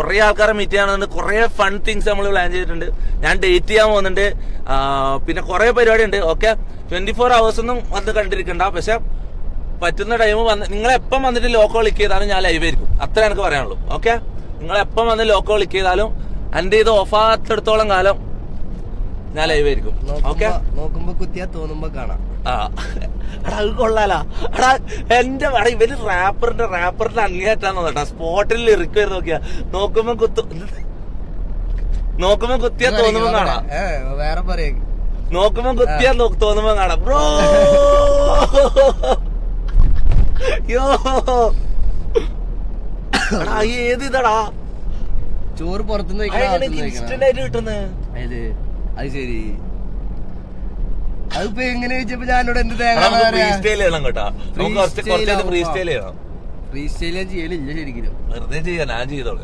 കുറെ ആൾക്കാരെ മീറ്റ് ചെയ്യാനുണ്ട്, കുറെ ഫൺ തിങ്സ് നമ്മൾ പ്ലാൻ ചെയ്തിട്ടുണ്ട്. ഞാൻ ഡേറ്റ് ചെയ്യാൻ പോകുന്നുണ്ട്, പിന്നെ കുറെ പരിപാടി ഉണ്ട്. ഓക്കെ, 24 hours ഒന്നും വന്ന് കണ്ടിരിക്കണ്ട. പക്ഷെ പറ്റുന്ന ടൈം വന്ന് നിങ്ങളെപ്പം വന്നിട്ട് ലോക്കോ ക്ലിക്ക് ചെയ്താലും ഞാൻ ലൈവ് ആയിരിക്കും. അത്ര എനിക്ക് പറയാനുള്ളൂ. ഓക്കെ, നിങ്ങളെപ്പം വന്ന് ലോക്കോ ക്ലിക്ക് ചെയ്താലും എന്റെ ഇത് ഓഫാത്തിടത്തോളം കാലം ഞാൻ ലൈവ് ആയിരിക്കും. ഓക്കെ, നോക്കുമ്പോ കുത്തിയാ തോന്നുമ്പോ കാണാം. എടാ അത് കൊള്ളാല. എടാ ഇവര് റാപ്പറിന്റെ അങ്ങേറ്റാന്ന് കേട്ടാ. സ്പോട്ടിൽ ലിറിക്ക് നോക്കിയാ നോക്കുമ്പോ കുത്തിയാ തോന്നുമ്പോ കാണാം. വേറെ പറയാ, നോക്കുമ്പോ കുത്തിയാ തോന്നുമ്പോ കാണാം. ബ്രോ യോ എടാ ഏത് ഇതാടാ ചോറ് പുറത്തുനിന്ന് ഇൻസ്റ്റന്റ് ആയിട്ട് കിട്ടുന്നത്. അത് ശരി, അതിപ്പോ എങ്ങനെ വെച്ചപ്പോ ഞാനോട് എന്ത് തേങ്ങ ഫ്രീ സ്റ്റൈൽ ചെയ്യണം കേട്ടാ. ഫ്രീ സ്റ്റൈൽ ചെയ്യണം. ഫ്രീ സ്റ്റൈൽ ഞാൻ ചെയ്യലില്ല ശരിക്കും. വെറുതെ ചെയ്യാൻ ഞാൻ ചെയ്തോളൂ.